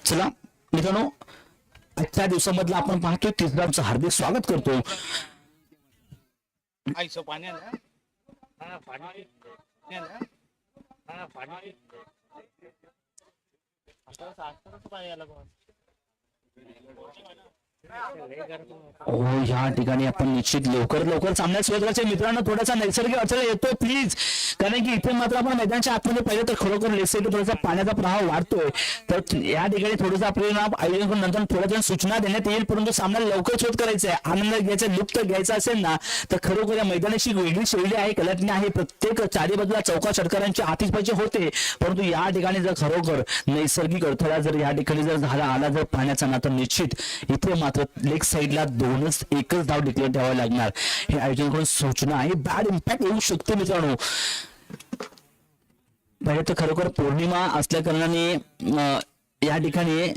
चला मित्रांनो, आजच्या दिवसामधलं आपण पाहतोय तिसऱ्यांचं हार्दिक स्वागत करतो. हो, ह्या ठिकाणी आपण निश्चित लवकर सामन्यात सुरुवात करायचे. मित्रांनो, थोडासा नैसर्गिक अडचण येतोय प्लीज, कारण की इथे मात्र आपण मैदानाच्या आतमध्ये पाहिलं तर खरोखर लेसेट थोडासा पाण्याचा प्रवाह वाढतोय. तर या ठिकाणी थोडंसं आपल्याला आयोजन करून नंतर थोड्या सूचना देण्यात येईल, परंतु सामना लवकर सुरुवात करायचा आहे. आनंद घ्यायचा, लुप्त घ्यायचा असेल ना तर खरोखर या मैदानाची वेगळी शैली आहे, कलाटणी आहे. प्रत्येक चारी बाजूला चौका षटकारांचे आतिषबाजी होते, परंतु या ठिकाणी जर खरोखर नैसर्गिक अडथळा जर या ठिकाणी जर झाला आला जर पाण्याचा ना तर निश्चित इथे मात्र लेग साईडला एकच धाव डिक्लेअर ठेवावा लागणार. हे आयोजन करून सूचना आहे. बॅड इम्पॅक्ट येऊ शकते मित्रांनो. पहिले तर खरोखर पौर्णिमा असल्या कारणाने या ठिकाणी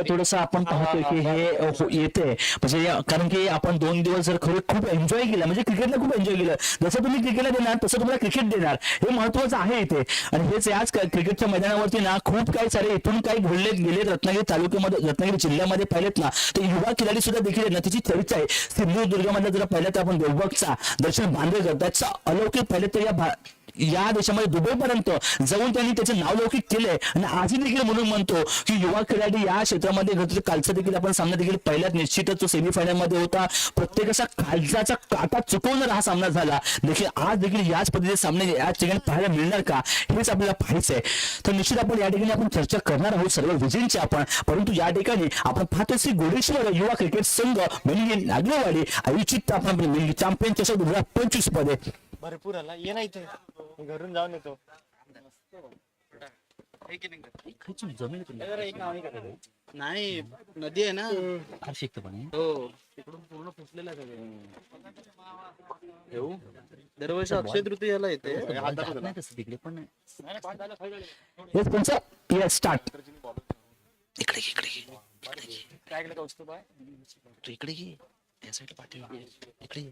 थोडस आपण पाहतोय की हे येते, म्हणजे कारण की आपण 2 दिवस जर खरं खूप एन्जॉय केलं, म्हणजे क्रिकेटला खूप एन्जॉय केलं. जसं तुम्ही क्रिकेटला देणार तसं तुम्हाला क्रिकेट देणार, हे महत्वाचं आहे इथे. आणि हेच याच क्रिकेटच्या मैदानावरती ना खूप काही सारे इथून काही घडले गेले. रत्नागिरी तालुक्यामध्ये, रत्नागिरी जिल्ह्यामध्ये पाहिलेत ना तर युवा खिलाडी सुद्धा देखील ना त्याची चर्चा आहे. सिंधुदुर्गामध्ये जर पाहिलं तर आपण देवबागचा दर्शन बांदेकर त्याचा अलौकिक पाहिलं तर या देशामध्ये दुबईपर्यंत जाऊन त्यांनी त्याचं नाव लौकिक केलंय. आणि आजही देखील म्हणून म्हणतो की युवा खेळाडू या क्षेत्रामध्ये घडतो. कालचा देखील आपण सामना देखील पहिल्याच निश्चितच तो सेमीफायनल मध्ये होता. प्रत्येकाचा काळजाचा काटा चुकवणारा हा सामना झाला. देखील आज देखील याच पद्धतीचे सामने याच ठिकाणी पाहायला मिळणार का हेच आपल्याला पाहायचंय. तर निश्चित आपण या ठिकाणी आपण चर्चा करणार आहोत सर्व विजयींची आपण. परंतु या ठिकाणी आपण पाहतो श्री गोडेश्वर युवा क्रिकेट संघ मेनगी नागलेवाडी आयोजित आपण मेनगी चॅम्पियन चषक 2025 मध्ये भरपूर आला. ये ना इथे, घरून जाऊन येतो. नाही, नदी आहे ना, शिकतो पण हो तिकडून पूर्ण फुसलेला येऊ. दरवर्षी अक्षय तृतीयाला येते. तिकडे पण स्टार्ट इकडे काय केलं कौस्तुभ बाय, तू इकडे घे, त्या साईडला पाठव इकडे.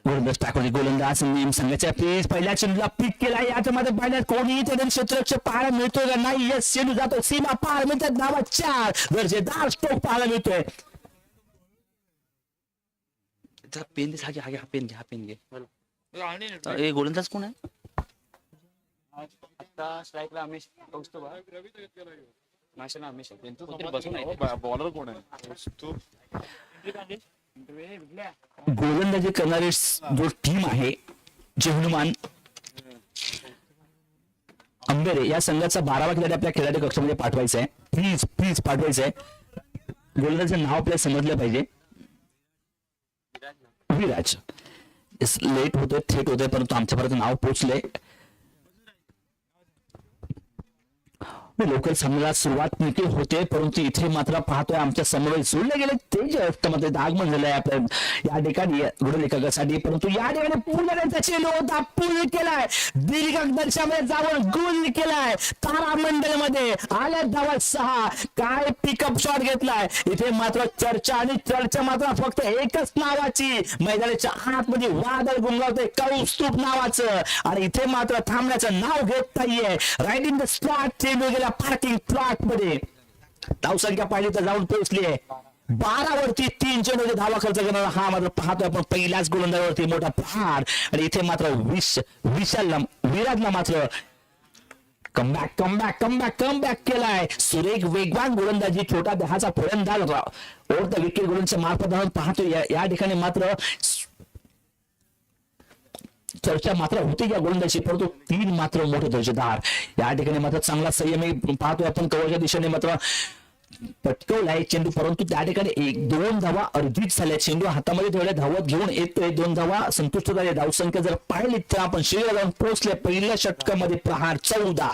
गोलंदाज संघाच्या प्लेस पहिल्या चेंडूला पिक केला. याच्यामध्ये पाहिल्यात कोणी त्याच्या क्षेत्ररक्षक पाहायला मिळतोय का नाही. येस, चेंडू जातो सीमा पार मिळतात. धावा 4, दर्जेदार स्ट्रोक पाहायला मिळतोय. पेन दे, हा पेन घे. गोलंदाज कोण आहे आता स्ट्राईकला? अमिश कौस्तुभ बॉलर कोण आहे? गोलंदाजी करणारी जो टीम आहे जे हनुमान अंबेरे या संघाचा 12वा खेळाडू आपल्या खेळाडू कक्षामध्ये पाठवायचा आहे. प्लीज पाठवायचं आहे. गोलंदाजाचं नाव आपल्याला समजलं पाहिजे. विराज. लेट होतोय, थेट होतोय, परंतु आमच्यापर्यंत नाव पोहोचलंय. लवकर सामन्याला सुरुवात देखील होते, परंतु इथे मात्र पाहतोय आमच्या समोर सोडले गेले तेज मध्ये आगमन झालंय आपल्या या ठिकाणी गुणलेखकासाठी. परंतु या ठिकाणी पूर्ण त्यांचा चेंडू होता, पूर्ण केलाय. दीर्घ दर्शनामध्ये जाऊन गोल केलाय. तारा मंडळमध्ये आल्या धावा 6. काय पिकअप शॉट घेतलाय. इथे मात्र चर्चा मात्र फक्त एकच नावाची मैदानाच्या आतमध्ये वादळ गुंगावते, कौस्तुभ नावाचं. आणि इथे मात्र थांबण्याचं नाव घेत नाहीये. राईट इन द स्पॉट चेंडू गेला पार्किंग प्लॉट मध्ये. धावसंख्या पाहिली तर जाऊन पोहोचली आहे 12 वरती. 3 चेंडूचे धावा खर्च करणारा हा मात्र पाहतोय आपण पहिल्याच गोलंदाजावरती मोठा प्रहार. आणि इथे मात्र विराजला मात्र कमबॅक केलाय. सुरेख वेगवान गोलंदाजी, छोटा देहाचा फलंदाज ओव्हर द विकेट गोलंदाजच्या मार्फत पाहतोय. या ठिकाणी मात्र चर्चा मात्र होती या गोलंदाजी, परंतु 3 मात्र मोठे दर्जेदार. या ठिकाणी मात्र चांगला संयमी पाहतोय आपण. कव्हरच्या दिशेने मात्र पटकवलाय चेंडू, परंतु त्या ठिकाणी 1-2 धावा अर्जित झाल्या. चेंडू हातामध्ये थोड्या धावत घेऊन येतोय. 2 धावा संतुष्ट झाल्या. धावसंख्या जर पाहिली तर आपण शिरीला जाऊन पोहोचले. पहिल्या षटकामध्ये प्रहार 14.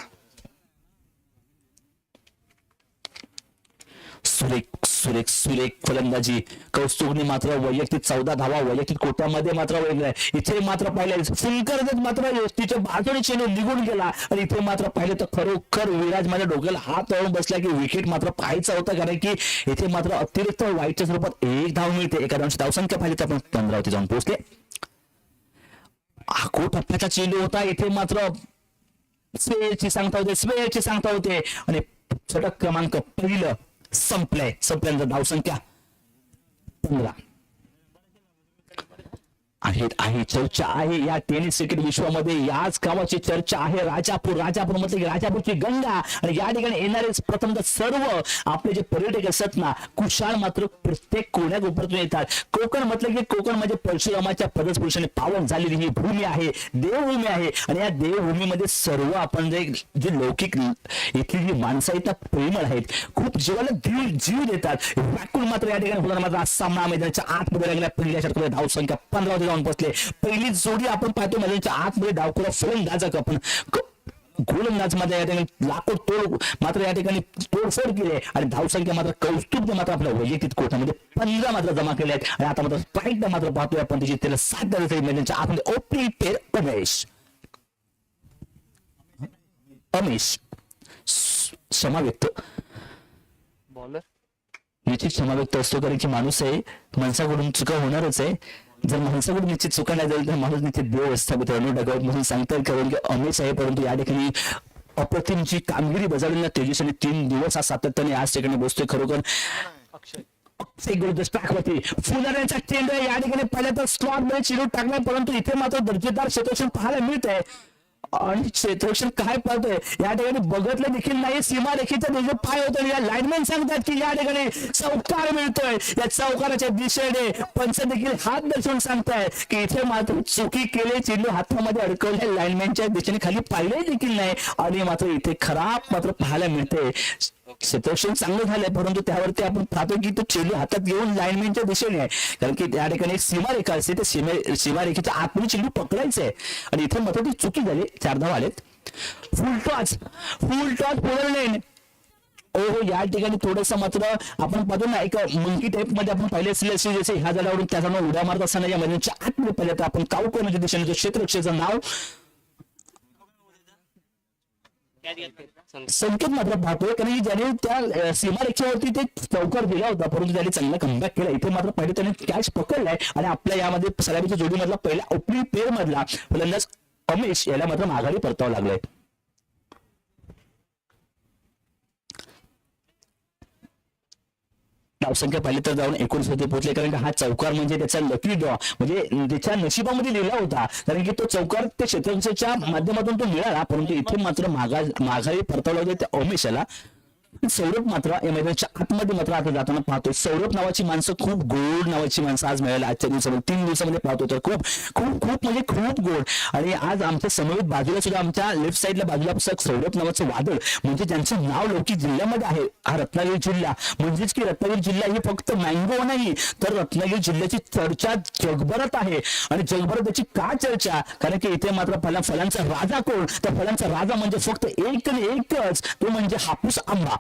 सुरेख फलंदाजी. कौस्तुभने मात्र वैयक्तिक 14 धावा वैयक्तिक कोट्यामध्ये मात्र वेगळं. इथे मात्र पाहिलं फुलकर मात्र तिच्या बाजूने चेंडू निघून गेला. आणि इथे मात्र पाहिलं तर खरोखर विराज माझ्या डोक्याला हात लावून बसला की विकेट मात्र पाहायचा होता, कारण की इथे मात्र अतिरिक्त वाईटच्या स्वरूपात 1 धाव मिळते. एका धावसंख्या पाहिली तर आपण 15 वरती जाऊन पोहोचले. आखो टप्प्याचा चेंडू होता, इथे मात्र स्वेची सांगता होते आणि षटक क्रमांक पहिलं संपल्यानंतर धावसंख्या 15 आहे. चर्चा आहे या टेनिस क्रिकेट विश्वामध्ये, याच गावाची चर्चा आहे. राजापूर म्हटलं की राजापूरची गंगा. आणि या ठिकाणी येणारे प्रथमतः सर्व आपले जे पर्यटक असतात ना, कुशाळ मात्र प्रत्येक कोण्याकोपऱ्यातून येतात. कोकण म्हटलं की कोकण म्हणजे परशुरामाच्या पदस्पर्शाने पावन झालेली ही भूमी आहे, देवभूमी आहे. आणि या देवभूमीमध्ये सर्व आपण जे लौकिक इथली जी माणसं आहेत ना, प्रेमळ आहेत, खूप जीवाला जीव देतात. व्याकुळ मात्र या ठिकाणी होणार. मात्र आज सामना मैदानाच्या आतमध्ये लागला. पहिल्या षटकामध्ये धावसंख्या 15 जाऊन बसले. पहिली जोडी आपण पाहतो मैदानाच्या आतमध्ये डावखुरा फलंदाजक आपण गोलंदाज मध्ये या ठिकाणी लाखो मात्र या ठिकाणी तोडफोड केली आणि धावसंख्या मात्र कौस्तुभ मात्र आपल्या वैयक्तिक कोटामध्ये 15 मात्र जमा केले आहेत. आणि आता मात्र स्ट्राईक मात्र पाहतोय आपण त्याची त्याला 7 द्यायचं मैदानाच्या आतमध्ये ओपनिंग पेर अमेश क्षमा व्यक्त बॉलर निश्चित क्षमा व्यक्त असतो, कारण की माणूस आहे, माणसाकडून चुका होणारच आहे. जर माणसाकडून निश्चित चुका नाही झाली तर माणूस निश्चित देव असता मित्रांनो. डगावत म्हणून सांगतात कारण की अमेश आहे, परंतु या ठिकाणी अप्रतिमची कामगिरी बजावलेल्या तेजस्वीने 3 दिवस आज सातत्याने आज ठिकाणी बसतोय. खरोखर अक्षय ट्रॅकवरती फुलाऱ्यांचा चेंडू या ठिकाणी पहिल्या तर स्लॉट मध्ये चेंडू टाकलाय, परंतु इथे मात्र दर्जेदार क्षेत्ररक्षण पाहायला मिळत आहे. आणि क्षेत्ररक्षण काय पाहतोय या ठिकाणी बघतलं देखील नाही. सीमारेषेचा देखील पाय होतो. या लाईनमॅन सांगतात की या ठिकाणी चौकार मिळतोय. या चौकाराच्या दिशेने पंच देखील हात दर्शवून सांगताय की इथे मात्र चुकी केली, चेंडू हातामध्ये अडकवल्या. लाईनमॅनच्या दिशेने खाली पाहिले देखील नाही. आणि मात्र इथे खराब मात्र पाहायला मिळते. क्षेत्ररक्षण चांगलं झालंय, परंतु त्यावरती आपण पाहतो की तो चेंडू हातात घेऊन लाईनमॅनच्या दिशेने आहे, कारण की त्या ठिकाणी एक सीमारेखा असते. त्या सीमारेखेच्या आतमध्ये चेंडू पकडायचंय आणि इथे मात्र ती चुकी झाली. 4 धावा आलेत. फुल टॉस पोलर लेन. या ठिकाणी थोडस मात्र आपण पाहतो ना, एक मंकी टाईप मध्ये आपण पाहिले असले जसे ह्या झाडावरून त्या झाडावर उड्या मारत असताना या मैदानाच्या आतमध्ये पाहिलं तर आपण कावकोनाच्या दिशेने क्षेत्ररक्षणाचं नाव संकेत मात्र पाहतोय, कारण की ज्याने त्या सीमारेषेवरती ते चौकार दिला होता, परंतु त्याने चांगला कमबॅक केला. इथे मात्र पहिले त्याने कॅच पकडलाय आणि आपल्या यामध्ये सलामीच्या जोडीमधला पहिला ओपनिंग पेअर मधला फलंदाज अमेश याला मात्र माघारी परतावं लागलंय. धावसंख्या पाहिली तर जाऊन 19 मध्ये पोहोचले, कारण की हा चौकार म्हणजे त्याचा लकी ड्रॉ म्हणजे त्याच्या नशिबामध्ये लिहिला होता, कारण की तो चौकार त्या क्षेत्ररक्षणाच्या माध्यमातून तो मिळाला, परंतु इथे मात्र माघारी परतावला होते त्या अमेशाला. सौरभ मात्र या मैदानाच्या आतमध्ये मात्र आता जाताना पाहतो. सौरभ नावाची माणसं, खूप गोड नावाची माणसं आज मिळाली आजच्या दिवसामध्ये. 3 दिवसामध्ये पाहतो तर खूप खूप खूप म्हणजे खूप गोड. आणि आज आमच्या समवेत बाजूला सुद्धा आमच्या लेफ्ट साईडला बाजूला सौरभ नावाचं वादळ, म्हणजे ज्यांचं नाव लौकिक जिल्ह्यामध्ये आहे, हा रत्नागिरी जिल्हा. म्हणजेच की रत्नागिरी जिल्हा ही फक्त मँगो नाही तर रत्नागिरी जिल्ह्याची चर्चा जगभरात आहे. आणि जगभरात त्याची का चर्चा, कारण की इथे मात्र फलांचा राजा कोण, त्या फलांचा राजा म्हणजे फक्त एक आणि एकच, तो म्हणजे हापूस आंबा.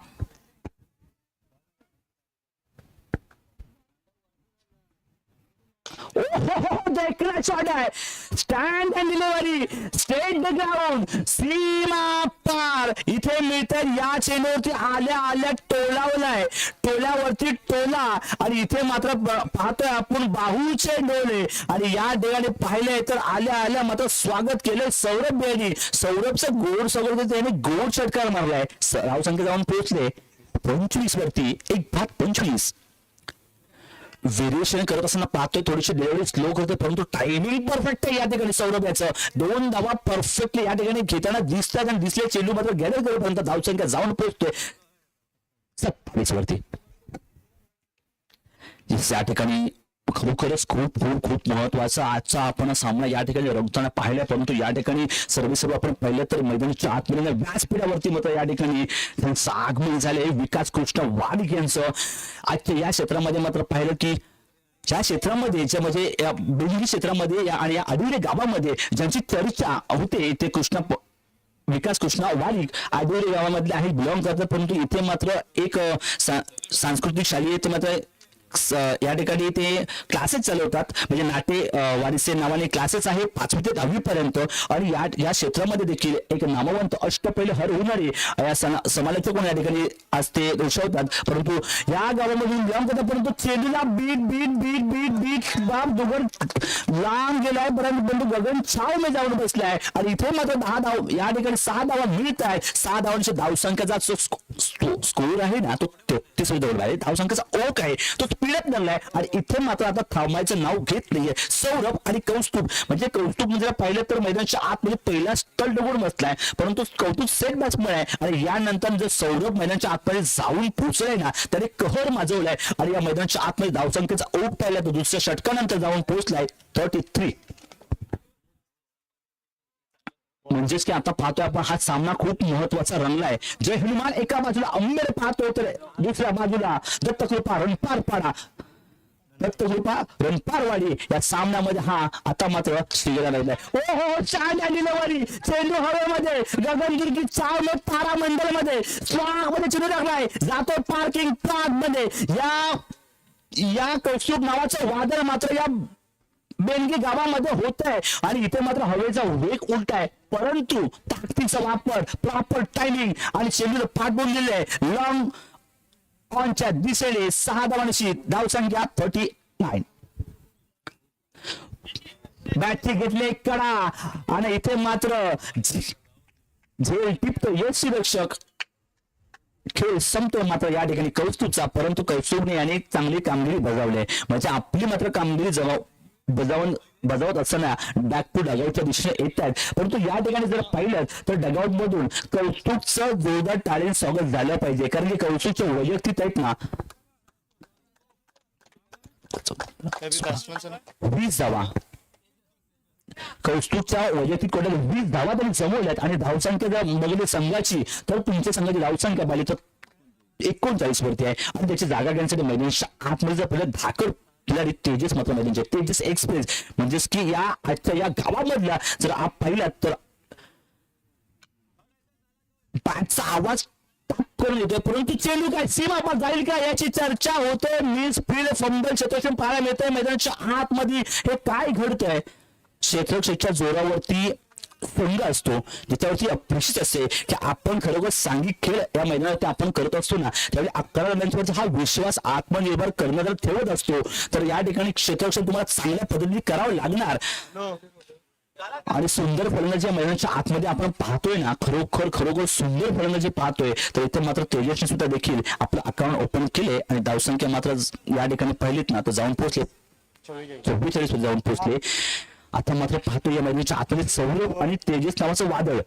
देखना शॉट आहे. Stand and delivery, straight the ground, सीमा पार. इथे मिळतात या चेंडूवरती आल्या टोलावलाय, टोल्यावरती टोला. आणि इथे मात्र पाहतोय आपण बाहूचे डोळे. आणि या ठिकाणी पाहिले तर आल्या मात्र स्वागत केलं सौरभ यांनी. सौरभचं गोड स्वागत त्याने गोड षटकार मारलाय. धावसंख्या जाऊन पोहोचले 25 वरती. 1/25. व्हेरिएशन करत असताना पाहतोय थोडीशी डिलिव्हरी स्लो करतोय, परंतु टायमिंग परफेक्ट आहे या ठिकाणी सौरभ याचं. 2 धावा परफेक्टली या ठिकाणी घेताना दिसतात आणि दिसले चेंडू मात्र गॅदर करेपर्यंत धावसंख्या जाऊन पोहोचतोय 27 वरती. या ठिकाणी खरोखरच खूप खूप खूप महत्वाचा आजचा आपण सामना या ठिकाणी रंगताना पाहिला, परंतु या ठिकाणी सर्व आपण पाहिलं तर मैदानाच्या आतमध्ये व्यासपीठावरती मात्र या ठिकाणी त्यांचं आगमन झाले. विकास कृष्ण वाडिक यांचं आजच्या या क्षेत्रामध्ये मात्र पाहिलं की ज्या क्षेत्रामध्ये म्हणजे या बेलगी क्षेत्रामध्ये आणि या अडिरे गावामध्ये ज्यांची चर्चा होते ते विकास कृष्णा वालिक आदिवासी गावामधले आहे, बिलॉंग करतात. परंतु इथे मात्र एक सांस्कृतिक शाली ते मात्र या ठिकाणी ते क्लासेस चालवतात, म्हणजे नाटे वारिसे नावाने क्लासेस आहे 5वी ते 10वी पर्यंत. आणि या क्षेत्रामध्ये देखील एक नामवंत अष्टपैल हर होणारे या समालोचक म्हणून या ठिकाणी आज ते दर्शवतात. परंतु या गावामधून लांब होता, परंतु चेंडूला beat beat beat beat beat बाप दुगड लांब गेलाय, परंतु गगन छाव में जाऊन बसलाय. आणि इथे मात्र 10 धाव या ठिकाणी 6 धावा मिळत आहे. 6 धावांच्या धावसंख्येचा स्कोर आहे ना तो 33 धाव आहे. धावसंख्येचा ओक आहे तो पिळत धरलाय. आणि इथे मात्र आता थांबायचं नाव घेत नाहीये सौरभ आणि कौस्तुभ. म्हणजे पाहिलं तर मैदानाच्या आतमध्ये पहिला स्टल डगून बसलाय, परंतु कौतुक सेट बॅट्समन आहे. आणि यानंतर जर सौरभ मैदानाच्या आतमध्ये जाऊन पोहोचलाय ना त्याने कहर माजवलाय. आणि या मैदानाच्या आतमध्ये धावसंख्येचा ओक पाहिला तो दुसऱ्या षटकानंतर जाऊन पोहोचलाय 33. म्हणजेच की आता पाहतोय आपण हा सामना खूप महत्वाचा रंगलाय. जय हनुमान एका बाजूला अंबेर पाहतोय तर दुसऱ्या बाजूला दत्तकृपा रणपार पाडा दत्तकृपा रणपारवाडी या सामन्यामध्ये हा आता मात्र श्रीगला लागलाय. ओ हो छान आलेली वारी चेंडू हवेमध्ये गगनगिरकी चाव तारामंडल मध्ये स्वाग मध्ये चेंडू टाकलाय जातो पार्किंग प्लॉट मध्ये. या कौस्तुभ नावाचं वादळ मात्र या बेनगी गावामध्ये होत आहे. आणि इथे मात्र हवेचा वेग उलटा आहे, परंतु ताकदीचा वापर प्रॉपर टायमिंग आणि चेंडूला पाठ बोललेले आहे. लॉंग ऑनच्या दिशेने 6 धावांची धावसंख्या 39. बॅटची घेतले कडा आणि इथे मात्र झेल टिपतो यष्टीरक्षक. खेळ संपतो मात्र या ठिकाणी कौस्तुभचा, परंतु कौस्तुभने अनेक चांगली कामगिरी बजावली. म्हणजे आपली मात्र कामगिरी बजावत असताना बॅक टू डगआउटच्या दिशेने येत आहेत. परंतु या ठिकाणी जर पाहिलं तर डगआउट मधून कौस्तुभचं जोरदार टाळीने स्वागत झालं पाहिजे, कारण की कौस्तुभचे वैयक्तिक आहेत ना 20 धावा. कौस्तुभच्या वैयक्तिक कोट्यात 20 धावा त्यांनी जमवल्यात. आणि धावसंख्या जर बघितली संघाची तर तुमच्या संघाची धावसंख्या पाहिली तर 39 वरती आहे. आणि त्याची जागा घेण्यासाठी मैदानाच्या आतमध्ये जर पहिलं धाकड तेजस मात्र मैदानचे तेजस एक्सप्रेस म्हणजेच की या आजच्या या गावामधला जर आप पाहिलात तर बॅटचा आवाज करून येतोय, परंतु चेंडू काय सीमा पर जाईल का याची चर्चा होते. मिस फील्ड फंबल क्षेत्रक्षण पाहायला मिळतंय मैदानाच्या आतमध्ये. हे काय घडतंय? क्षेत्रक्षेत्राच्या जोरावरती संघ असतो ज्याच्यावरती अपेक्षित असते की आपण खरोखर सांघिक खेळ या मैदानावरती आपण करत असतो ना, त्यावेळी 11 रनांवरचा हा विश्वास आत्मनिर्भर करण्याचा ठेवत असतो. तर या ठिकाणी क्षेत्ररक्षण तुम्हाला चांगल्या पद्धतीने करावं लागणार. आणि सुंदर फलंदाजी मैदानाच्या आतमध्ये आपण पाहतोय ना, खरोखर सुंदर फलंदाजी पाहतोय. तर इथे मात्र तेजसने सुद्धा देखील आपलं अकाउंट ओपन केले आणि धावसंख्या मात्र या ठिकाणी पाहिलीत ना तर जाऊन पोहोचले 44 वर जाऊन पोहोचले. आता मात्र पाहतो या मैदानाच्या आतमध्ये सौरभ आणि तेजस नावाचं वादळ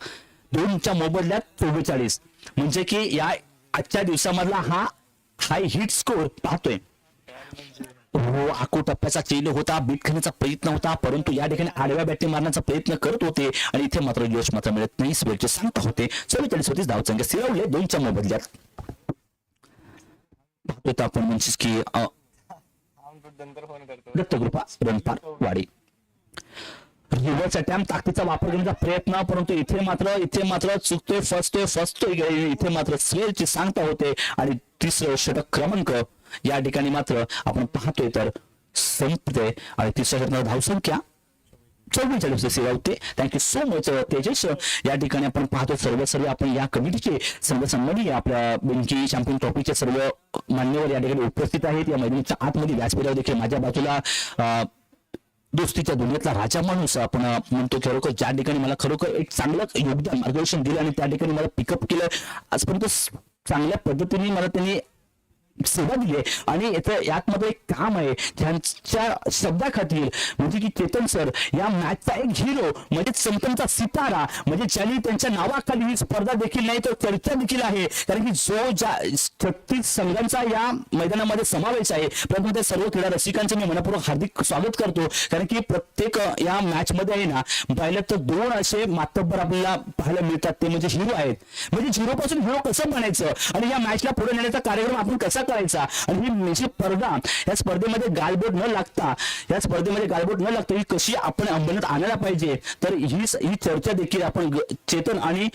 2च्या मोबदल्यात 44. म्हणजे की या आजच्या दिवसामधला हा हाय हिट स्कोर पाहतोय. हो आखो टप्प्याचा चेंडू होता, बीट खाण्याचा प्रयत्न होता, परंतु या ठिकाणी आडव्या बॅटिंग मारण्याचा प्रयत्न करत होते आणि इथे मात्र यश मात्र मिळत नाही. स्पेलचे सांगता होते 44 होती धावसंख्या स्थिरावले 2च्या मोबदल्यात. पाहतोय आपण म्हणजेच की दत्तकृपा रणपार वाडी रिव्हर्स अटॅम्प ताकदीचा वापर करण्याचा प्रयत्न, परंतु इथे मात्र चुकतोय फसतोय. इथे मात्र स्वेलची सांगता होते. आणि तिसरं षटक क्रमांक या ठिकाणी मात्र आपण पाहतोय तर संपते. आणि तिसऱ्या षटकात धावसंख्या 44 सेवावते. Thank you so much Tejas. या ठिकाणी आपण पाहतो सर्व आपण या कमिटीचे सर्व सन्माननीय आपल्या बेंकी चॅम्पियन ट्रॉफीचे सर्व मान्यवर या ठिकाणी उपस्थित आहेत. या मैदानाच्या आतमध्ये व्यासपीठावर देखील माझ्या बाजूला दोस्तीच्या दुनियेतला राजा माणूस आपण म्हणतो खरोखर ज्या ठिकाणी मला खरोखर एक चांगलंच योगदान मार्गदर्शन दिलं आणि त्या ठिकाणी मला पिकअप केलं. आजपर्यंत चांगल्या पद्धतीने मला त्यांनी सेवा दिली आहे. आणि यात मध्ये एक काम आहे त्यांच्या शब्दाखातील म्हणजे की चेतन सर या मॅचचा एक हिरो म्हणजे चमकमचा सितारा, म्हणजे ज्यांनी त्यांच्या नावाखाली ही स्पर्धा देखील नाही तर चर्चा देखील आहे. कारण की जो 36 संघांचा या मैदानामध्ये समावेश आहे. परंतु त्या सर्व क्रीडा रसिकांचे मी मनपूर्वक हार्दिक स्वागत करतो. कारण की प्रत्येक या मॅच मध्ये आहे ना पाहिलं तर 2 असे मातब्बर आपल्याला पाहायला मिळतात, ते म्हणजे हिरो आहेत. म्हणजे हिरो पासून हिरो कसं बनायचं आणि या मॅचला पुढे नेण्याचा कार्यक्रम आपण कसा करायचा. आणि ही स्पर्धा या स्पर्धेमध्ये गालबोट न लागता ही कशी आपण अंमलात आणायला पाहिजे. तर ही चर्चा देखील आपण चेतन आणि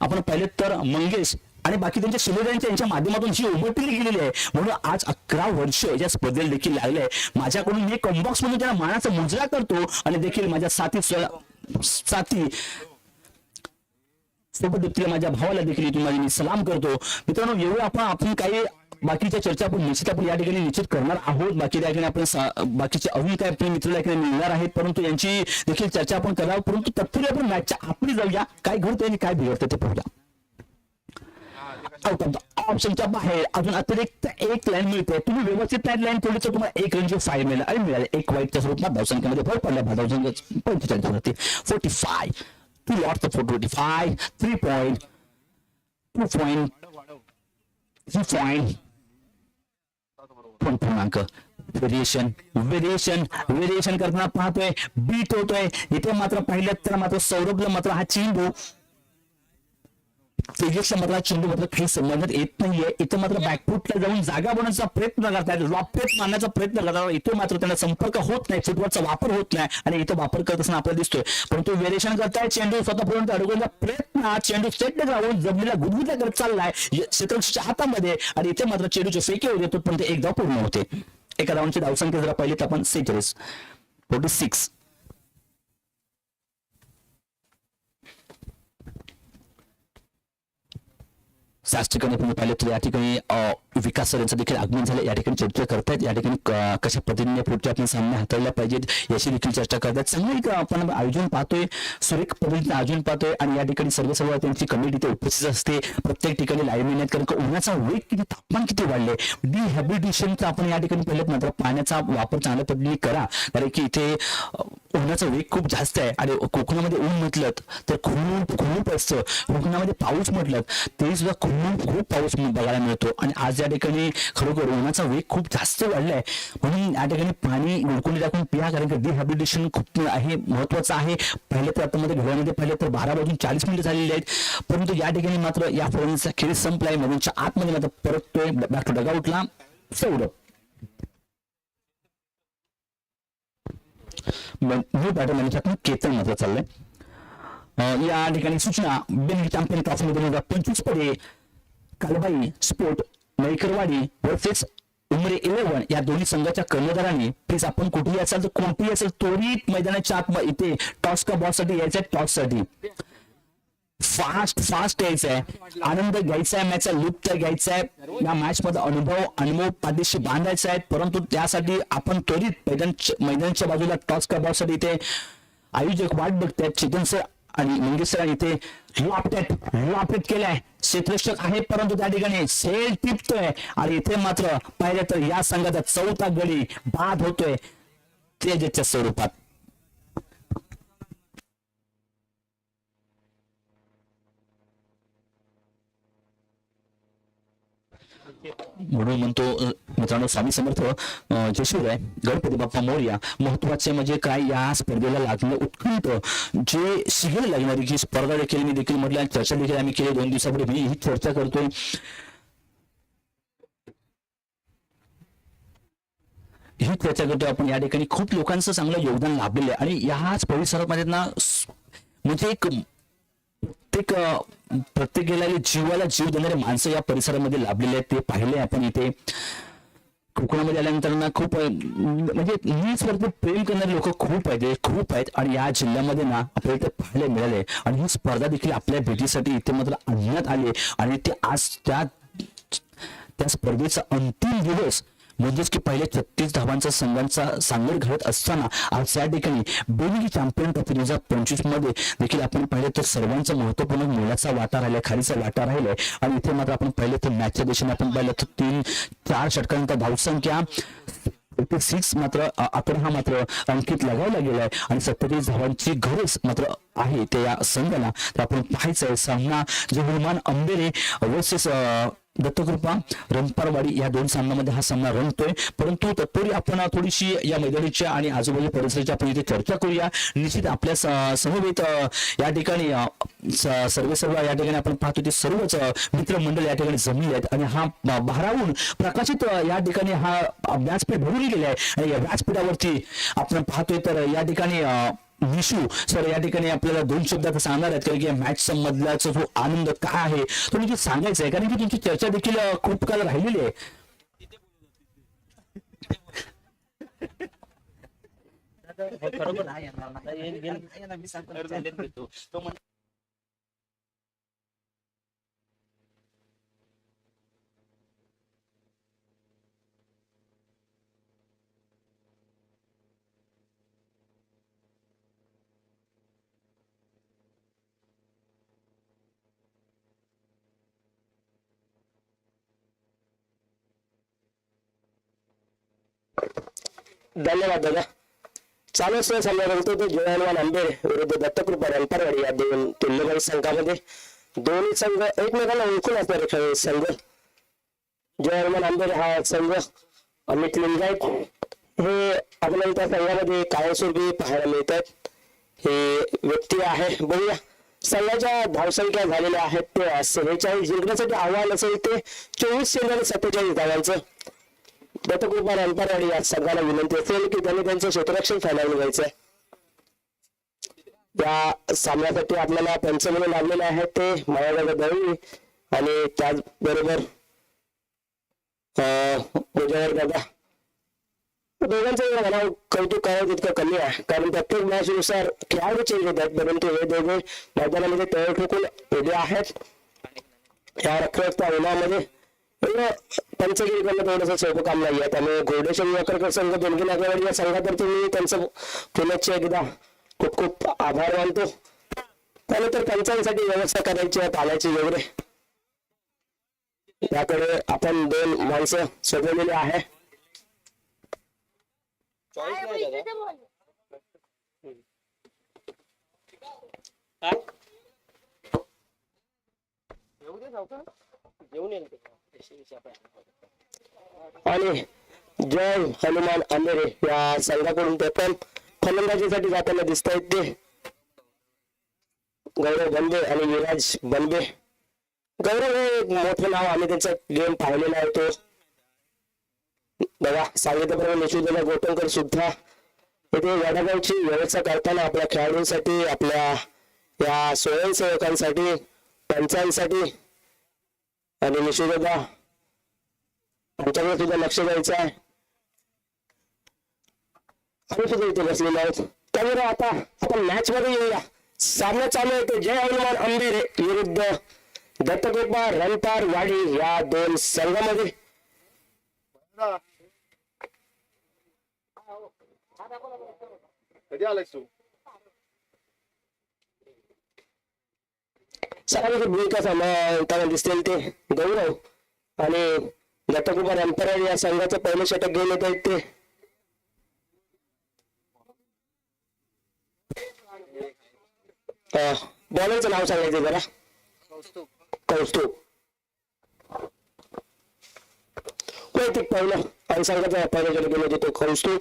आपण पाहिले तर मंगेश आणि बाकी त्यांच्या शिलेदारांच्या यांच्या माध्यमातून जी उमटली गेलेली आहे. म्हणून आज 11 वर्ष या स्पर्धेला देखील लागले. माझ्याकडून मी कॉम्बॉक्स म्हणून त्यांना मानाचा मुजरा करतो आणि देखील माझ्या साथी सोबत देखील माझ्या भावाला देखील इथून माझी मी सलाम करतो. मित्रांनो, एवढं आपण काही बाकीच्या चर्चा आपण या ठिकाणी निश्चित करणार आहोत. बाकी त्या ठिकाणी आपण बाकीचे अजून काही आपले मित्र या ठिकाणी मिळणार आहेत, परंतु यांची देखील चर्चा आपण करणार. परंतु तत्पूर्वी आपण मॅचच्या आपली जाऊया, काय घडतंय आणि काय बिघडतं ते पाहूया. आउट ऑफ द ऑप्शनच्या बाहेर अजून अतिरिक्त एक लाईन मिळते. तुम्ही व्यवस्थित लाईन ठेवली तर तुम्हाला एक रनची 5 मिळेल आणि मिळाले एक वाईटच्या स्वरूपात धावसंख्येमध्ये भर पडल्या. धावसंख्या 45 होती. 45 2 lots of 45 3 point 2 point 3 point पूर्णांक व्हेरिएशन करताना पाहतोय, बीट होतोय. इथे मात्र पाहिलं तर मात्र सौरभला मात्र हा चेंडू तेजसला मात्र चेंडू मात्र काही संबंधात येत नाहीये. इथे मात्र बॅकफुटला जाऊन जागा बनवण्याचा प्रयत्न करतायत, लॉपफेट मारण्याचा प्रयत्न करतात. इथे मात्र त्यांना संपर्क होत नाही, फुटवर्कचा वापर होत नाही आणि इथे वापर करत असताना आपल्याला दिसतोय. परंतु व्हेरिएशन करताय, चेंडू स्वतःपर्यंत अडकवण्याचा प्रयत्न, चेंडू सेट जाऊन जमिनीला गुदगुल्या करत चाललाय क्षेत्ररक्षकाच्या हातामध्ये आणि इथे मात्र चेंडूचे फेके होत येतो, पण ते एकदा पूर्ण होते. एका राऊंडची धावसंख्या जर पाहिली तर आपण 46. त्याच ठिकाणी तुम्ही पाहिलं तर या ठिकाणी विकास सर यांचं देखील आगमन झालं. या ठिकाणी चर्चा करतायत, या ठिकाणी कशा पद्धतीने पुढचे आपण सामने हाताळले पाहिजेत याची देखील चर्चा करतात. चांगलं आपण आयोजन पाहतोय, सुरेख पद्धतीने आयोजन पाहतोय आणि या ठिकाणी सर्व त्यांची कमिटी इथे उपस्थित असते प्रत्येक ठिकाणी लाईव्ह मेहनत. कारण का उन्हाचा वेग किती, तापमान किती वाढले. डिहॅबिलिटेशनचा आपण या ठिकाणी पाहिलं मात्र पाण्याचा वापर चांगल्या पद्धतीने करा, कारण की इथे उन्हाचा वेग खूप जास्त आहे आणि कोकणामध्ये ऊन म्हटलं तर खूप असतं. कोकणामध्ये पाऊस म्हटलं तरी सुद्धा खूप पाऊस बघायला मिळतो आणि आज या ठिकाणी खरोखर उन्हाचा वेग खूप जास्त वाढलाय. म्हणून या ठिकाणी पाणी गुळकुंडी टाकून पिया, कारण की डिहायड्रेशन खूप आहे, महत्वाचं आहे. पहिले तर आतामध्ये घड्याळामध्ये पाहिलं तर 12 वाजून 40 मिनिटं झालेली आहेत, परंतु या ठिकाणी मात्र या फळीचा खेळ संपलाय. मधूनच्या आतमध्ये मात्र परततोय बॅक टू डगआउटला सौरभ. न्यू बॅटमॅनच्या केतन मात्र चाललंय. या ठिकाणी सूचना, बेन चॅम्पियन ट्रॉफी 2025 मध्ये कालबाई स्पोर्ट मैकरवाडी वर्सेस उमरे 11 या दोन्ही संघाच्या कर्णधारांनी प्लीज आपण कुठेही असाल तर कोणतेही असेल त्वरित मैदानाच्या आत इथे टॉस का बॉल साठी यायचंय. टॉस साठी फास्ट यायचंय, आनंद घ्यायचा आहे, मॅचचा लुप्त घ्यायचा आहे, या मॅच मध्ये अनुभव पाठीशी बांधायचा आहे. परंतु त्यासाठी आपण त्वरित मैदानाच्या बाजूला टॉस का बॉल साठी इथे आयोजक वाट बघतायत. चेतन सर आणि मंगेश सर इथे लॉपटेट केलाय. क्षेत्ररक्षक आहे परंतु त्या ठिकाणी सेल टिपतोय आणि इथे मात्र पाहिलं तर या संघाचा 4था गडी बाद होतोय तेजसच्या स्वरूपात. म्हणून म्हणतो मित्रांनो, स्वामी समर्थ जय शिवराय, गणपती बाप्पा मोरया. महत्वाचे म्हणजे काय, या स्पर्धेला लागणं उत्कंठ जे शिगेला लागणारी जी स्पर्धा देखील मी देखील म्हटलं, चर्चा देखील आम्ही केली 2 दिवसापूर्वी. मी ही चर्चा करतोय. ही चर्चा करतोय आपण. या ठिकाणी खूप लोकांचं चांगलं योगदान लाभलेलं आहे आणि याच परिसरामध्ये ना म्हणजे एक प्रत्येक गेलेल्या जीवाला जीव देणारे माणसं या परिसरामध्ये लाभलेले आहेत. ते पाहिले आपण इथे कोकणामध्ये आल्यानंतर ना खूप म्हणजे न्यूजवरती प्रेम करणारे लोक खूप आहेत आणि या जिल्ह्यामध्ये ना आपल्याला इथे पाहायला मिळाले आणि ही स्पर्धा देखील आपल्या भेटीसाठी इथे मात्र आणण्यात आली आणि ते आज त्या स्पर्धेचा अंतिम दिवस म्हणजेच की पहिले 36 धावांचा संघांचा सांगड घडत असताना आज या ठिकाणी बेनगी चॅम्पियन ट्रॉफी 2025 मध्ये देखील आपण पाहिले तर सर्वांचा महत्वपूर्ण मोलाचा वाटा राहिलाय, खालीचा वाटा राहिलाय आणि इथे मात्र आपण पाहिले तर मॅचच्या दिशेने आपण पाहिलं तर 3-4 षटकांचा धावसंख्या 36 मात्र आकडा हा मात्र अंकित लगावला गेलाय आणि 37 धावांची गरज मात्र आहे ते या संघाला. तर आपण पाहायचंय सामना जो हनुमान अंबेरे वर्सेस दत्तकृपा रणपारवाडी या 2 सामन्यामध्ये हा सामना रंगतोय. परंतु तत्पूर्वी आपण थोडीशी या मैदानाच्या आणि आजूबाजू परिसराची आपण इथे चर्चा करूया. निश्चित आपल्या समवेत या ठिकाणी सर्व या ठिकाणी आपण पाहतो ते सर्वच मित्रमंडळ या ठिकाणी जमले आहेत आणि हा भारावून प्रकाशित या ठिकाणी हा व्यासपीठ भरून गेले आहे आणि या व्यासपीठावरती आपण पाहतोय तर या ठिकाणी निशू सर या ठिकाणी आपल्याला 2 शब्दात सांगणार आहेत कारण की मॅच मधल्याचा जो आनंद काय आहे तो नक्की सांगायचा आहे कारण की तुमची चर्चा देखील खूप काळ राहिलेली आहे. खरोखर नाही येणार आता येईल मी सांगतो चॅलेंज घेतो तो धन्यवाद दादा. चालू असं समजा तो जयहनुमान आंबेड विरुद्ध दत्तकृपा रणपारवाडी या दोन तुल्यबळ संघामध्ये दोन्ही संघ एकमेकांना ओळखून असणारे खेळ संघ. जयहनुमान आंबेड हा संघ अमित लिंगायत हे आपल्याला त्या संघामध्ये कायमस्वरूपी पाहायला मिळतात. हे व्यक्ती आहे बघूया संघाच्या धावसंख्या झालेल्या आहेत ते 46 जिंकण्यासाठी आव्हान असेल ते 24 चेंडू आणि 47 धावांचं. दत्तकृपा रणपारवाडी या संघाला विनंती असेल की त्यांनी त्यांचं क्षेत्ररक्षण फायनल घ्यायचं आहे. या सामन्यासाठी आपल्याला पंच म्हणून लागलेले आहेत ते मायादादा दळवी आणि त्याचबरोबर मुजावर दादा. दोघांचं मला कौतुक करावं तितकं कमी आहे कारण प्रत्येक मॅच नुसार खेळाडू चेंज होतात परंतु हे दोघे मैदानामध्ये तळ ठोकून उभे आहेत. या रखरखत्या उन्हामध्ये पंचगिरी करणं थोडंसं सोपं काम नाहीये त्यामुळे घोडेश्वर युवकर संघ दोनगी नागेवाडी या संघातर्फे मी त्यांचं पुण्याचे एकदा खूप खूप आभार मानतो. त्यानंतर पंचांसाठी व्यवस्था करायची तालाची वगैरे त्याकडे आपण 2 माणसं सोडवलेली आहे. आणि जय हनुमान आंबेरे या संघाकडून ते पण फलंदाजीसाठी जाताना दिसत आहेत ते गौरव बनबे आणि विराज बनबे. गौरव हे एक मोठं नाव आम्ही त्यांचा गेम पाहिलेला आहे तो बघा सांगितल्याप्रमाणे निशिदादा गोटणकर सुद्धा इथे वडागावची व्यवस्था करताना आपल्या खेळाडूंसाठी आपल्या या स्वयंसेवकांसाठी पंचांसाठी आणि निशिदादा आमच्याकडे सुद्धा लक्ष द्यायचं आहे. आम्ही सुद्धा इथे बसलेलो आहोत त्यामुळे आता आपण मॅच मध्ये येऊया. सामना चालू होतो जय हनुमान आंबेरे विरुद्ध दत्तकृपा रणपारवाडी या 2 संघामध्ये. कधी आलायस तू सर्वांची भूमिका सांभाळताना दिसतील ते गौरव आणि दत्तकृपा रणपारवाडी या संघाचं पहिलं षटक घेऊन येत आहेत ते बॉलरचं नाव सांगायचं जरा कौस्तुभ वैयक्तिक पहिलं आणि संघाचा पहिलं षटक घेऊन येतो कौस्तुभ.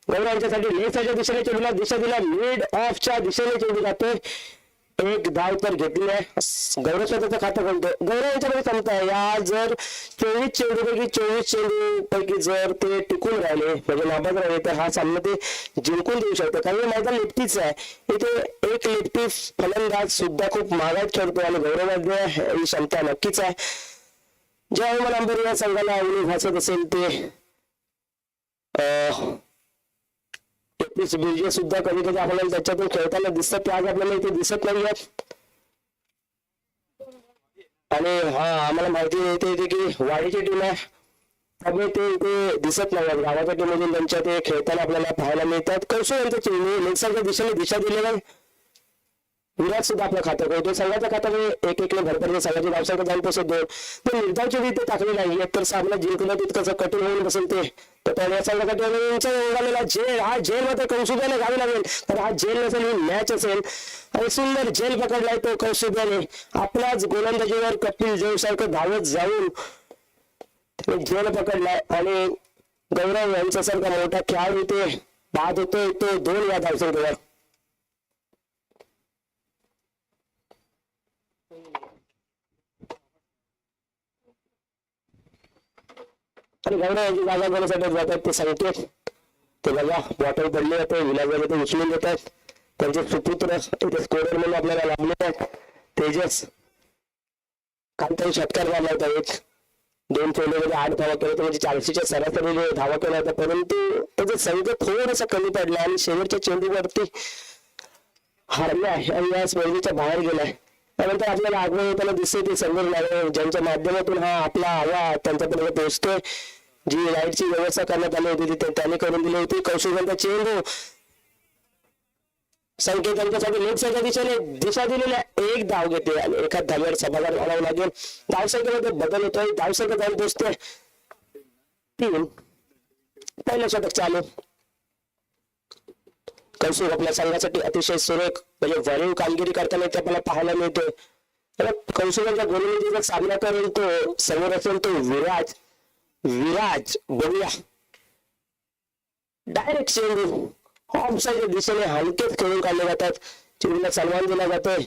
गौरवांच्यासाठी लेफ्टच्या दिशेने चेंडूला दिशा दिला मिड ऑफच्या दिशेने चेंडू जातोय. एक धाव तर घेतली आहे गौरव स्वतःचं खातं खोलतो. गौरव यांच्याकडे क्षमता आहे या जर 24 चेंडूपैकी 24 चेंडू पैकी जर ते टिकून राहिले म्हणजे नाबाद राहिले तर हा सामना ते जिंकून देऊ शकतो कारण मैदान लेफ्टीच आहे. इथे एक लेफ्टी फलंदाज सुद्धा खूप महागात खेळतो आणि गौरवामध्ये ही क्षमता नक्कीच आहे. ज्या हनुमान आंबेरे या संघाला आवडी भासत असेल ते बिर्जे सुद्धा कधी कधी आपल्याला त्याच्यातून खेळताना दिसतात ते आज आपल्याला इथे दिसत नाही आहेत. आणि हा आम्हाला माहिती येते की वाडीची टीम आहे त्यामुळे ते इथे दिसत नाही आहेत. गावाच्या टीम मधून त्यांच्या ते खेळताना आपल्याला पाहायला मिळतात. कसो यांचं चेंडू लेगसारख्या दिशेने दिशा दिलेला आहे. विराट सुद्धा आपलं खातं करतो संघाच्या खात्यामध्ये एक एकने भरपूर संघाची धावसंख्या जाईल तसं 2 ते निर्धावचे रीते टाकले नाही तर सामना जिंकणं तितकं कठीण होऊन बसेल ते. तर या संघासाठी उडालेला जेल हा जेल मध्ये कौशुब्याने घावी लागेल तर हा जेल नसेल ही मॅच असेल आणि सुंदर जेल पकडलाय तो कौशुब्याने आपल्याच गोलंदाजीवर कपिल देव सारखं धावत जाऊन जेल पकडलाय आणि गौरव यांच्यासारखा मोठा खेळाडू ते बाद होतोय तो 2 या धावसंख्येवर. आणि गौरव यांची जागा घेण्यासाठी जातात ते संकेत ते बघा बॉटल पडली जाते विलासबाई ते उचलून देतात त्यांचे सुपुत्र इथे स्कोरर म्हणून आपल्याला लाभले आहेत. तेजस काल त्यांनी षटकार मारला होता, एक 2 चेंडूमध्ये 8 धावा केल्या होत्या, म्हणजे 40च्या सरासरी धावा केल्या होत्या, परंतु त्याचा संघ थोडासा कमी पडला आणि शेवटच्या चेंडूवरती हारले आहे आणि या स्पर्धेच्या बाहेर गेलाय. त्यानंतर आपल्याला आगमन होताना दिसते ते समोर लागले, ज्यांच्या माध्यमातून हा आपला आवाज त्यांच्यापर्यंत पोहोचतोय. जी लाईटची व्यवस्था करण्यात आली होती ती त्यांनी करून दिली होती. कौशल्यांचा चेंडू संकेत त्यांच्यासाठी लेग साईडच्या दिशेने दिशा दिलेल्या एक धाव घेते आणि एका धाव्यावर समाधान मानावं लागेल. धावसंख्येमध्ये बदल होतोय, धावसंख्या जाऊन पोहोचते 3. पहिलं षटक चालू. कौशल आपल्या संघासाठी अतिशय सुरेख म्हणजे भरीव कामगिरी करताना ते आपल्याला पाहायला मिळतोय. कौशल्यांच्या गोलंदाजीचा सामना करेल तो समोर असेल तो विराज बघूया. डायरेक्ट चेंडू ऑफ साईडच्या दिशेने हलकेच खेळून काढले जातात. चेंडूला सन्मान दिला जातोय.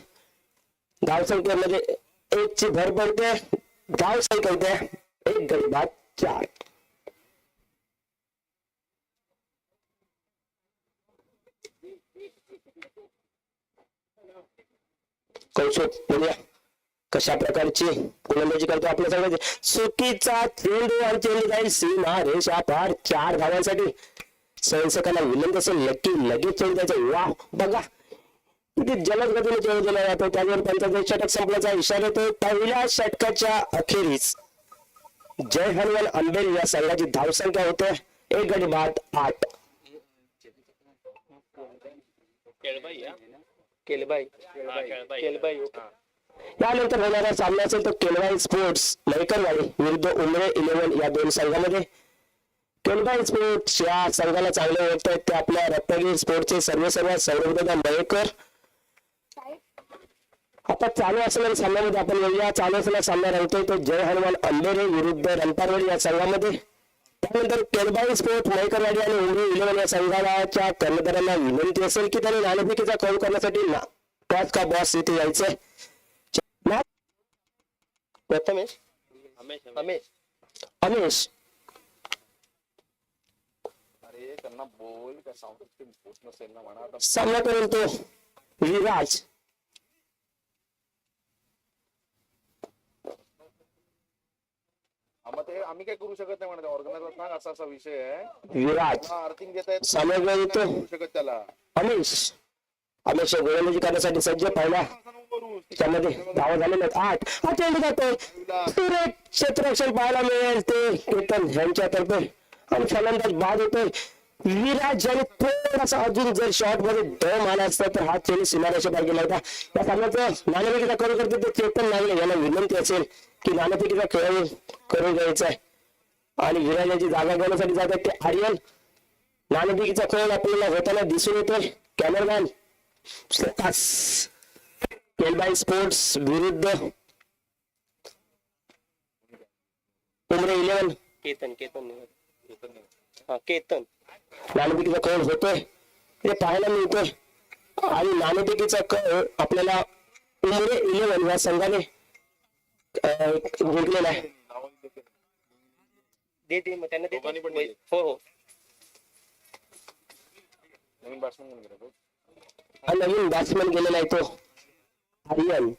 धावसंख्येमध्ये 1 ची भर पडते. धावसंख्या होते 1 गडी बाद 4. कौशल बघूया कशा प्रकारची गोलंदाजी करतो आपल्या सगळ्याचे. चुकीचा चेंडू आणि चेंडू जाईल सीमा रेषा पार 4 धावांसाठी. संशकाला विनंती असेल नक्की लगेच चेंडू द्यायचा. वा बघा किती जलद गतीने चेंडू दिला जातो. त्यावर पंचायत षटक संपल्याचा इशारा येतो. पहिल्या षटकाच्या अखेरीस जय हनुमान अंबेरी या संघाची धावसंख्या होते 1 गडी बाद 8. यानंतर होणारा सामना असेल तो केलवाई स्पोर्ट्स मयकरवाडी विरुद्ध उमरे 11 या 2 संघामध्ये. केलवाई स्पोर्ट्स या संघाला चांगले ओळखत आहेत ते आपल्या रत्नागिरी स्पोर्ट्सचे सर्व सौरभदादा मयेकर. आता चालू असलेल्या सामन्यामध्ये आपण येऊया. चालू असलेला सामना रंगतोय तो जय हनुमान अंबेरे विरुद्ध रणपारवाडी या संघामध्ये. त्यानंतर केलबाई स्पोर्ट मयकरवाडी आणि उमरे 11 या संघाच्या कर्मचाऱ्यांना विनंती असेल की त्यांनी नाणेफेकीचा कौल करण्यासाठी टॉस का बॉस इथे यायचंय. प्रथमेश अमेश अरे त्यांना बोल का साऊंड सिस्टीम पोच नसेल ना म्हणा. आता सामना करेल तो विराज. मग ते आम्ही काय करू शकत नाही म्हणा. ऑर्गनायझर सांग असा असा विषय आहे. विराज अर्थिंग देता येत सामना करेल तो करू शकत त्याला. अमेश गोलंदाजी करण्यासाठी सज्ज. पहिला त्यामध्ये धावा झालेल्या 8. हा चेंडू जातोय सुरेख क्षेत्ररक्षण पाहायला मिळेल ते केतन यांच्यातर्फे आणि फलंदाज बाद होतोय विराज. ज्याने थोडासा अजून जर शॉट मध्ये दम आला असता तर हा चेंडू सीमारेषा पार गेला होता. या सामन्याचं नाणेफेकीचा करू करते ते चेतन नागले यांना विनंती असेल की नाणेफेकीचा खेळ करून घ्यायचा आहे आणि विराज यांची जागा घेण्यासाठी जातात ते आर्यन. नाणेफेकीचा खेळ आपल्याला होताना दिसून येतोय. कॅमेरामॅन केलबाई स्पोर्ट्स विरुद्ध उमरे 11 केतन नाणेफेकीचा कळ होतोय हे पाहायला मिळतोय आणि नाणेफेकीचा कळ आपल्याला उमरे 11 या संघाने जिंकलेला आहे. हो नवीन बॅट्समन म्हणून गेला तो. हा नवीन बॅट्समन गेलेला आहे तो आर्यन.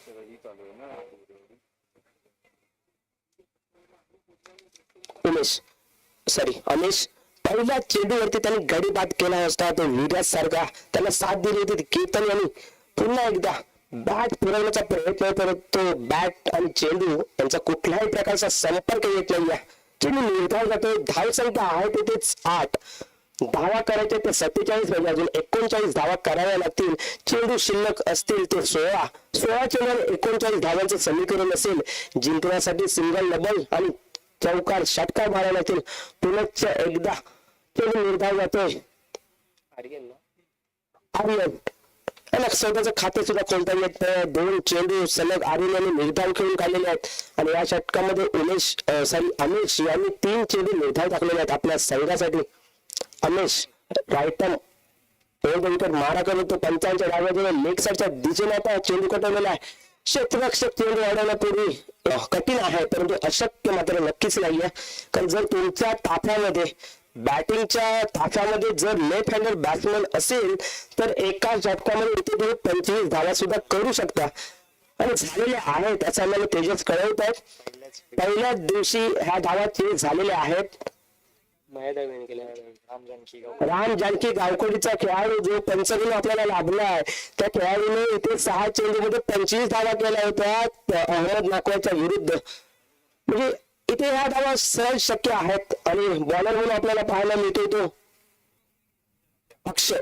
ही चालू आहे ना. अमेश पहिल्या चेंडूवरती त्यांनी गडी बाद केला असता तो विराज सारखा त्यांना साथ दिली होती. केतन यांनी पुन्हा एकदा बॅट फिरवण्याचा प्रयत्न करत तो बॅट आणि चेंडू यांचा कुठल्याही प्रकारचा संपर्क येत नाही. चेंडू निर्धाव जातोय. धावसंख्या आहे तिथेच 8. धावा करायचे ते 47 म्हणजे अजून 39 धावा कराव्या लागतील. चेंडू शिल्लक असतील ते 16 चेंडू 39 धावांचे समीकरण असेल. जिंकण्यासाठी सिंगल डबल आणि चौकार षटकार मारायला लागतील. पुनश्च एकदा चेंडू निर्धाव जातोय आर्यन त्यांना स्वतःचं खाते सुद्धा खोलता येत नाही. 2 चेंडू सलग आर्यन यांनी निर्धाव खेळून काढलेले आहेत आणि या षटकामध्ये अमेश यांनी 3 चेंडू निर्धाव टाकलेले आहेत आपल्या संघासाठी. अमेश रायटन विकेट मारा करून तो 55 डाव्या लेग साईडच्या दिशेने आता चेंडू कटवलेला आहे. क्षेत्ररक्षक चेंडू अडवण्यापूर्वी कठीण आहे परंतु अशक्य मात्र नक्कीच नाहीये. कारण जर तुमच्या ताफ्यामध्ये बॅटिंगच्या ताफ्यामध्ये जर लेफ्ट हँडेड बॅट्समन असेल तर एका झटक्यामध्ये इथे तुम्ही 25 धावा सुद्धा करू शकता आणि झालेले आहेत असं आम्हाला तेजस कळवत आहेत. पहिल्याच दिवशी ह्या धावा चेस झालेल्या आहेत. राम जानकी गावकोडीचा खेळाडू जो पंचगुण आपल्याला लाभलाय त्या खेळाडूने इथे 6 चेंडूमध्ये 25 धावा केल्या होत्या अहमद नाकवाच्या विरुद्ध. म्हणजे इथे ह्या धावा सहज शक्य आहेत आणि बॉलर म्हणून आपल्याला पाहायला मिळतो तो अक्षय.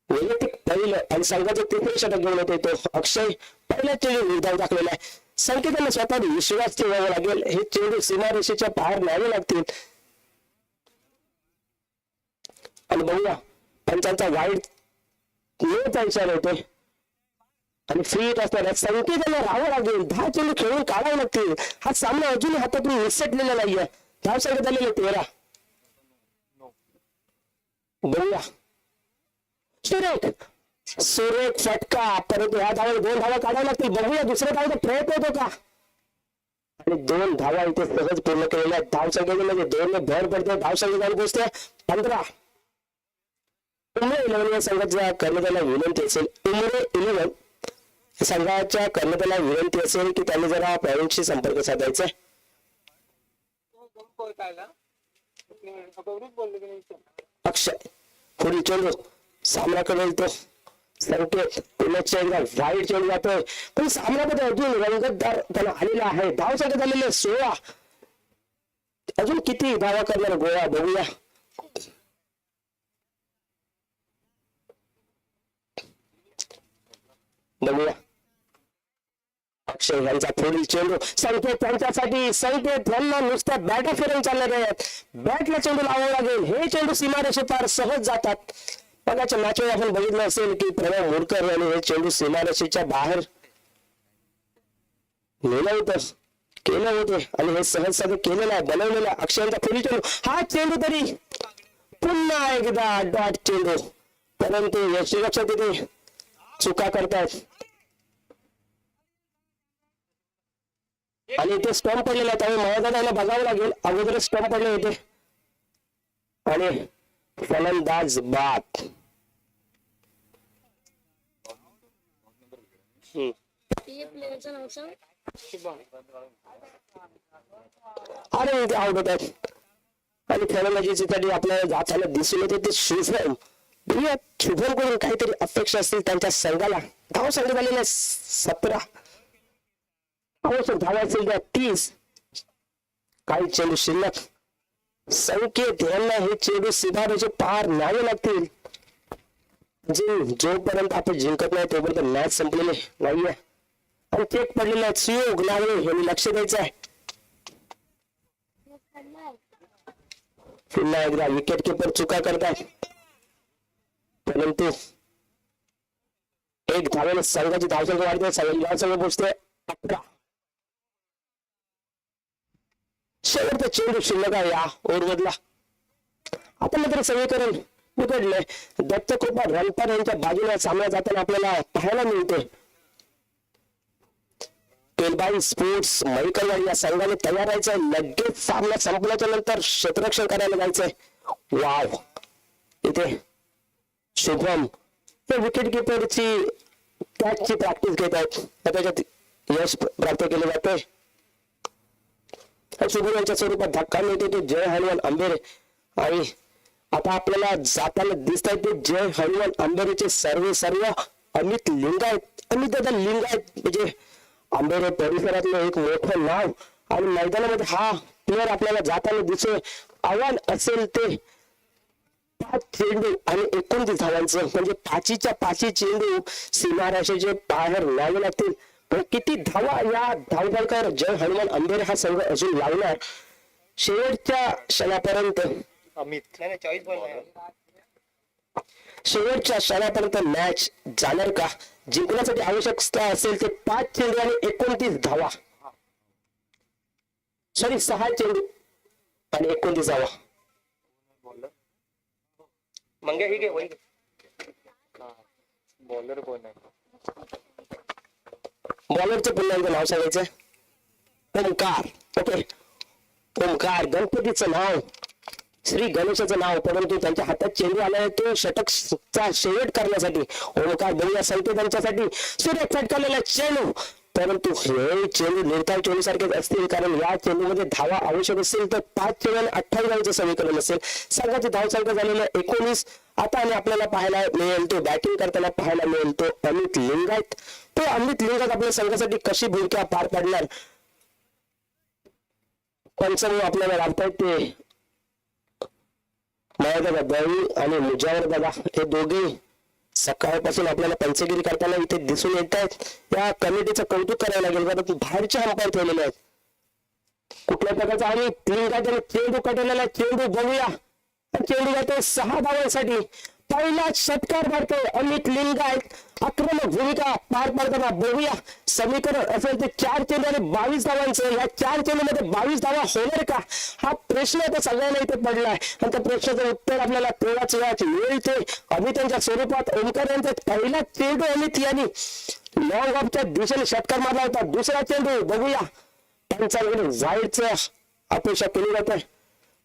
वैयक्तिक पहिलं आणि संघाचे तिसरे षटक घेऊन येतो तो अक्षय. पहिल्या चेंडू निर्धाव टाकलेला आहे. संकेतांना स्वतः विश्वास ठेवावा लागेल. हे चेंडू सीमारेषेच्या बाहेर न्यावे लागतील आणि बघूया पंचांचा वाईट नेचा इशारा होतोय आणि फिट असणाऱ्या संकेतांना राहावं लागेल. 10 चेंडू खेळून काढावे लागतील. हा सामना अजूनही हातातून निसटलेला नाहीये. धाव संख्या झालेले 13. बघूया सुरेख फटका परंतु ह्या धावाला 2 धावा काढाव्या लागतील. बघूया दुसऱ्या धावाचा प्रयत्न होतो का आणि 2 धावा इथे सहज पूर्ण केलेल्या. धाव संख्येमध्ये 2 ने भर पडते. धाव संख्या जाऊन पोहोचते 15. उमरे 11 या संघाच्या कर्णधाराला विनंती असेल. उमरे 11 संघाच्या कर्णधाराला विनंती असेल की त्यांनी जरा प्रवीणशी संपर्क साधायचा. अक्षय पुढील चेंडू सामना करेल तो संकेत. पुण्याच्या एकदा वाईट चेंडू जातोय पण सामन्यामध्ये अजून रंगतदार त्याला आलेला आहे. धाव संख्या झालेले 16. अजून किती धावा करणार गोवा बघूया. बघूया अक्षय यांचा पुढील चेंडू संकेत त्यांच्यासाठी. संकेत यांना नुसत्या बॅट फिरून चालले आहेत. बॅटला चेंडू लावावा लागेल. हे चेंडू सीमारेषे पार सहज जातात. बघाच्या मॅचमध्ये आपण बघितलं असेल की प्रणव मोरकर यांनी हे चेंडू सीमारेषेच्या बाहेर नेलं होतं केलं होते आणि हे सहज साधं केलेलं आहे बनवलेलं आहे. अक्षयांचा पुढील चेंडू हा चेंडू तरी पुन्हा एकदा डॉट चेंडू परंतु यष्टीरक्षक तिथे चुका करतात आणि इथे स्टंप पडलेला आहे. त्यामुळे महोदयाला बघावं लागेल. अगोदर स्टंप पडले होते आणि फलंदाज बाद. अरे इथे आउट होत आहेत आणि फलंदाजीसाठी आपल्याला जाताना दिसून येते ते शुभम. शुभम कडून काहीतरी अपेक्षा असतील त्यांच्या संघाला. धाव संघ झालेल्या 17. आवश्यक धावा असतील त्या 30. काही चेंडू शिल्लक. संकेत यांना हे चेंडू सीमारेषे पार न्यावे लागतील. जोपर्यंत आपण जिंकत नाही तोपर्यंत मॅच संपलेले नाहीये आणि चेक पडलेला सुयोग नावे यांनी लक्ष द्यायचं आहे. पुन्हा एकदा विकेट किपर चुका करतात परंतु एक धावेने संघाची धावसंख्या वाढते. या संघ पोहोचते 11. शेवटचा चेंडू शिल्लक आहे या ओव्हरमधला. आता मात्र समीकरण बिघडलंय. दत्तकृपा रणपार यांच्या बाजूला सामना जाताना आपल्याला पाहायला मिळते. पेलबाई स्पोर्ट्स मैकलवाडी या संघाने तयार राहायचंय. लगेच सामना संपल्याच्या नंतर क्षेत्ररक्षण करायला जायचंय. वाव इथे शुभम हे विकेट किपरची कॅचची प्रॅक्टिस घेत आहेत. त्याच्यात यश प्राप्त केले जाते. शुभम यांच्या स्वरूपात धक्का मिळतो ते जय हनुमान आंबेरे आणि आता आपल्याला जाताना दिसत आहे ते जय हनुमान आंबेरेचे सर्व अमित लिंगायत. अमित दादा लिंगायत म्हणजे आंबेरे परिसरातलं एक मोठं नाव आणि मैदानामध्ये हा प्लेअर आपल्याला जाताना दिसतोय. आव्हान असेल ते 5 चेंडू आणि 29 धावांचं म्हणजे 5च्या 5 चेंडू सीमारेषेचे बाहेर न्यावे लागतील. पण किती धावा या धावफलकावर जय हनुमान आंबेरे हा संघ अजून लावणार शेवटच्या क्षणापर्यंत. शेवटच्या क्षणापर्यंत मॅच जाणार का? जिंकण्यासाठी आवश्यकता असेल ते 5 चेंडू आणि 29 धावा. सॉरी 6 चेंडू आणि 29 धावा. मंग्या ठीक आहे. बॉलर कोण आहे? बॉलरचं पुन्हा नाव सांगायचं. ओमकार. ओके ओमकार गणपतीचं नाव श्री गणेशाचं नाव, परंतु त्यांच्या हातात चेंडू आलाय तो षटकचा शेवट करण्यासाठी. ओमकार बघूया सांगतो त्यांच्यासाठी सुरेख फटकारलेला चेंडू, परंतु हे चेंडू निर्धाव चेंडू सारखेच असतील, कारण या चेंडूमध्ये धावा आवश्यक असेल तर 5 चेंडू आणि 28 धावांचं समीकरण असेल. संघाची धावसंख्या झालेलं 19. आता आणि आपल्याला पाहायला मिळेल तो बॅटिंग करताना पाहायला मिळेल तो अमित लिंगायत. तो अमित लिंगायत आपल्या संघासाठी कशी भूमिका पार पाडणार, पंचम आपल्याला लागतायत ते मायादादा दळवी आणि मुजावर दादा, हे दोघे सकाळपासून आपल्याला पंचगिरी करताना इथे दिसून येत आहेत. या कमिटीचं कौतुक करायला लागेल, कारण बाहेरचे अंपायर ठेवलेले आहेत. कुठल्या प्रकारचा आणि लिंगायत चेंडू कटलेला चेंडू बघूया, चेंडू जातो 6 धावांसाठी. पहिला षटकार मारतोय अमित लिंगायत, आक्रमक भूमिका पार पाडताना बघूया. समीकरण असेल ते 4 चेंडू आणि 22 धावांचं. या 4 चेंडूमध्ये 22 धावा होणार का, हा प्रश्न आता सगळ्यांना इथे पडलाय. आणि त्या प्रश्नाचं उत्तर आपल्याला तेव्हाच वेळ ते अमितांच्या स्वरूपात. ओमकार यांचा पहिला चेंडू अमित यांनी लॉंग ऑफच्या दिशेने षटकार मारला होता. दुसरा चेंडू बघूया, त्यांच्याकडे वाईडचं अपेक्षा केली जाते,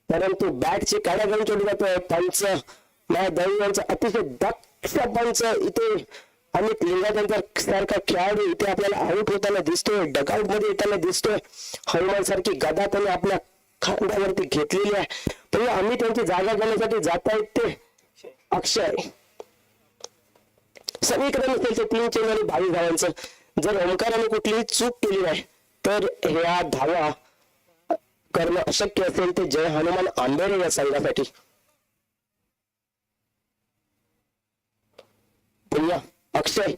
परंतु बॅटची काड्या घेऊन केली जातोय. पंच दळवी यांचा अतिशय दक्ष पंच इथे अमित लिंगायत सारखा खेळाडू इथे आपल्याला आउट होताना दिसतोय, डगआउट मध्ये येताना दिसतोय. हनुमान सारखी गदा त्यांनी आपल्या खांद्यावरती घेतलेली आहे. पण अमित यांची जागा घेण्यासाठी जात आहेत ते अक्षय. समीकरण असेल ते 3 चेंडू आणि 22 धावांचं. जर ओंकाराने कुठलीही चूक केली नाही तर ह्या धावा करणं अशक्य असेल ते जय हनुमान आंबेरे या संघासाठी. पुन्हा अक्षय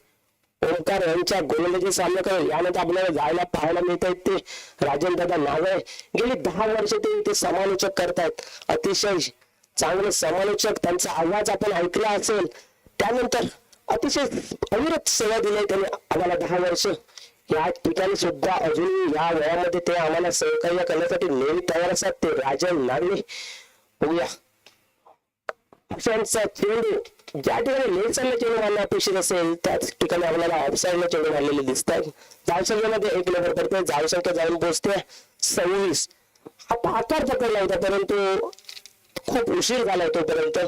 ओंकार यांच्या गोलंदाजी सामना करेल. यानंतर आपल्याला जायला पाहायला मिळत आहेत ते राजन दादा नावळे. गेली 10 वर्ष ते समालोचक करतायत, अतिशय चांगले समालोचक. त्यांचा आवाज आपण ऐकला असेल. त्यानंतर अतिशय अविरत सेवा दिली त्यांनी आम्हाला 10 वर्ष. या ठिकाणी सुद्धा अजून या वयामध्ये ते आम्हाला सहकार्य करण्यासाठी नेहमी तयार असतात ते राजन नागले. बघूया अक्षयांचा चेंडू, ज्या ठिकाणी नेल्सनला चेंडू मारणे अपेक्षित असेल त्याच ठिकाणी आपल्याला ऑफसाईडला चेंडू मारलेले दिसतात. धावसंख्येमध्ये 1 नंबर पडते, धावसंख्या जाऊन पोहोचते 26. आता आकार पकडला होता परंतु खूप उशीर झालाय तोपर्यंत.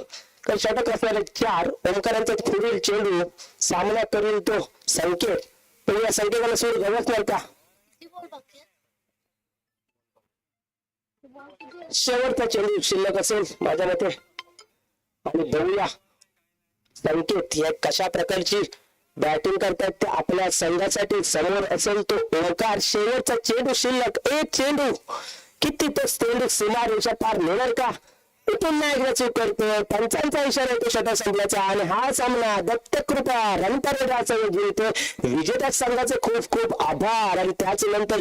तर षटक असणारे 4 ओंकारांचा पुढील चेंडू सामना करेल तो संकेत. पण या संकेताला सूर गवसणार का, शेवटचा चेंडू शिल्लक असेल माझ्या मते. आणि बघूया संकेत या कशा प्रकारची बॅटिंग करतात ते आपल्या संघासाठी. समोर असेल तो ओंकार, शेवटचा चेंडू शिल्लक, 1 चेंडू. किती तो चेंडू सीमारेषा पार नेणार का, पुन्हा एकदा चूक करतो. पंचांचा इशारा येतो षटक संपल्याचा. आणि हा सामना दत्तकृपा रणपरेड जिंकतो. विजेत्या संघाचे खूप खूप आभार. आणि त्याच नंतर